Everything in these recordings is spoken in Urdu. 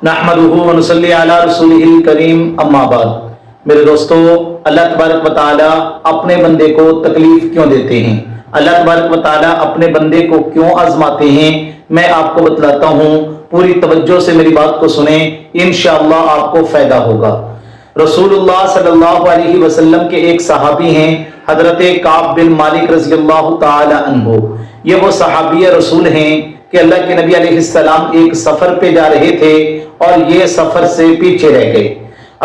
نحمدہ ونصلی علی رسولہ الکریم اما بعد۔ میرے دوستو، اللہ تبارک و تعالیٰ اپنے بندے کو تکلیف کیوں دیتے ہیں؟ اللہ تبارک و تعالیٰ اپنے بندے کو کیوں آزماتے ہیں؟ میں آپ کو بتلاتا ہوں، پوری توجہ سے میری بات کو سنیں، انشاءاللہ آپ کو فائدہ ہوگا۔ رسول اللہ صلی اللہ علیہ وسلم کے ایک صحابی ہیں، حضرت کعب بن مالک رضی اللہ تعالی عنہ۔ یہ وہ صحابی رسول ہیں کہ اللہ کے نبی علیہ السلام ایک سفر پہ جا رہے تھے اور یہ سفر سے پیچھے رہ گئے۔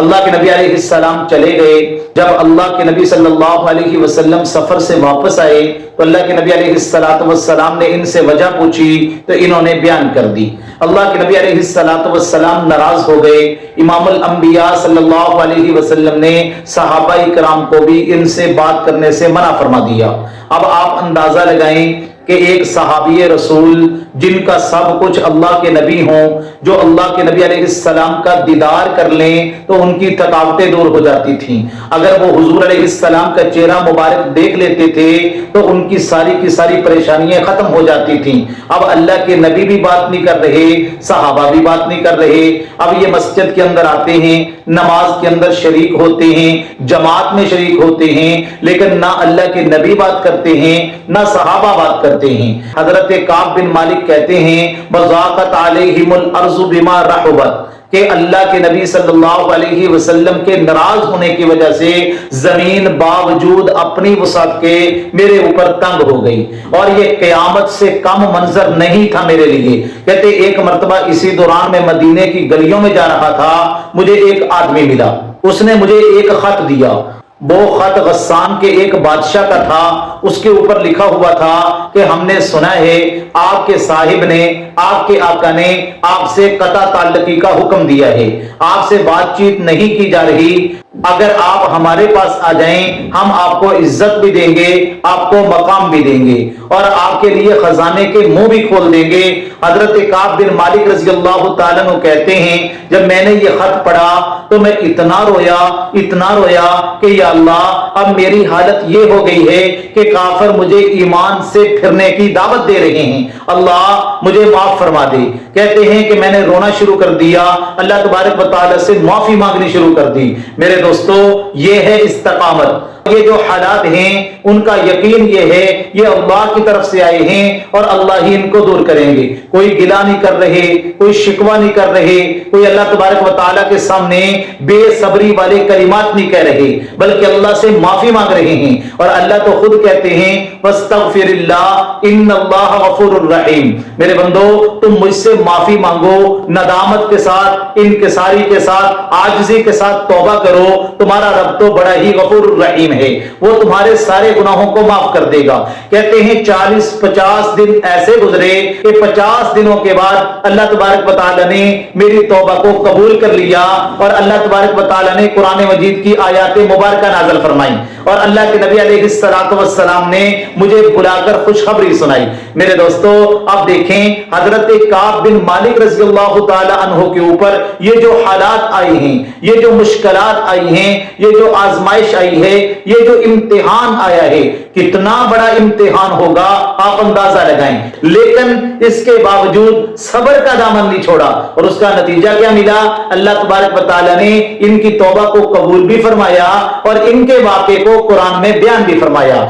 اللہ کے نبی علیہ السلام چلے گئے۔ جب اللہ کے نبی صلی اللہ علیہ وسلم سفر سے واپس آئے تو اللہ کے نبی علیہ السلام نے ان سے وجہ پوچھی تو انہوں نے بیان کر دی۔ اللہ کے نبی علیہ السلام ناراض ہو گئے۔ امام الانبیاء صلی اللہ علیہ وسلم نے صحابہ کرام کو بھی ان سے بات کرنے سے منع فرما دیا۔ اب آپ اندازہ لگائیں کہ ایک صحابی رسول جن کا سب کچھ اللہ کے نبی ہوں، جو اللہ کے نبی علیہ السلام کا دیدار کر لیں تو ان کی تھکاوٹیں دور ہو جاتی تھیں۔ اگر وہ حضور علیہ السلام کا چہرہ مبارک دیکھ لیتے تھے تو ان کی ساری پریشانیاں ختم ہو جاتی تھیں۔ اب اللہ کے نبی بھی بات نہیں کر رہے، صحابہ بھی بات نہیں کر رہے۔ اب یہ مسجد کے اندر آتے ہیں، نماز کے اندر شریک ہوتے ہیں، جماعت میں شریک ہوتے ہیں، لیکن نہ اللہ کے نبی بات کرتے ہیں نہ صحابہ بات کرتے ہیں۔ حضرت کعب بن مالک کہتے ہیں وضاقت علیہم الارض بما رحبت، کہ اللہ کے نبی صلی اللہ علیہ وسلم کے ناراض ہونے کی وجہ سے زمین باوجود اپنی وسعت کے میرے اوپر تنگ ہو گئی، اور یہ قیامت سے کم منظر نہیں تھا میرے لیے۔ کہتے ایک مرتبہ اسی دوران میں مدینے کی گلیوں میں جا رہا تھا، مجھے ایک آدمی ملا، اس نے مجھے ایک خط دیا۔ وہ خط غسان کے ایک بادشاہ کا تھا۔ اس کے اوپر لکھا ہوا تھا کہ ہم نے سنا ہے آپ کے صاحب نے، آپ کے آقا نے آپ سے قطع تعلقی کا حکم دیا ہے، آپ سے بات چیت نہیں کی جا رہی، اگر آپ ہمارے پاس آ جائیں ہم آپ کو عزت بھی دیں گے، آپ کو مقام بھی دیں گے، اور آپ کے لیے خزانے کے منہ بھی کھول دیں گے۔ حضرت کعب بن مالک رضی اللہ تعالیٰ عنہ کہتے ہیں جب میں نے یہ خط پڑھا تو میں اتنا رویا کہ یا اللہ اب میری حالت یہ ہو گئی ہے کہ کافر مجھے ایمان سے پھرنے کی دعوت دے رہے ہیں، اللہ مجھے معاف فرما دے۔ کہتے ہیں کہ میں نے رونا شروع کر دیا، اللہ تبارک و تعالیٰ سے معافی مانگنی شروع کر دی۔ میرے دوستو، یہ ہے استقامت۔ یہ جو حالات ہیں ان کا یقین یہ ہے یہ اللہ کی طرف سے آئے ہیں اور اللہ ہی ان کو دور کریں گے۔ کوئی گلہ نہیں کر رہے، کوئی شکوہ نہیں کر رہے، کوئی اللہ تبارک و تعالیٰ کے سامنے بے صبری والے کلمات نہیں کہہ رہے، بلکہ اللہ سے معافی مانگ رہے ہیں۔ اور اللہ تو خود کہتے ہیں وَاسْتَغْفِرِ اللَّهِ إِنَّ اللَّهَ غَفُورٌ رَحِيمٌ، میرے بندو تم مجھ سے معافی مانگو، ندامت کے ساتھ، انکساری کے ساتھ، عاجزی کے ساتھ توبہ کرو، تمہارا رب تو بڑا ہی غفور الرحیم ہے، وہ تمہارے سارے گناہوں کو معاف کر دے گا۔ کہتے ہیں 40-50 دن ایسے گزرے کہ 50 دنوں کے بعد اللہ تبارک و تعالیٰ نے میری توبہ کو قبول کر لیا، اور اللہ تبارک و تعالیٰ نے قرآن مجید کی آیات مبارکہ نازل فرمائی، اور اللہ کے نبی علیہ السلام نے مجھے بلا کر خوشخبری سنائی۔ میرے دوستو، اب دیکھیں حضرت کعب بن مالک رضی اللہ تعالی عنہ کے اوپر یہ جو حالات آئی ہیں، یہ جو مشکلات آئی ہیں، یہ جو آزمائش آئی ہے، یہ جو امتحان آیا ہے، کتنا بڑا امتحان ہوگا آپ اندازہ لگائیں، لیکن اس کے باوجود صبر کا دامن نہیں چھوڑا، اور اس کا نتیجہ کیا ملا؟ اللہ تبارک و تعالیٰ نے ان کی توبہ کو قبول بھی فرمایا اور ان کے واقعے کو قرآن میں بیان بھی فرمایا۔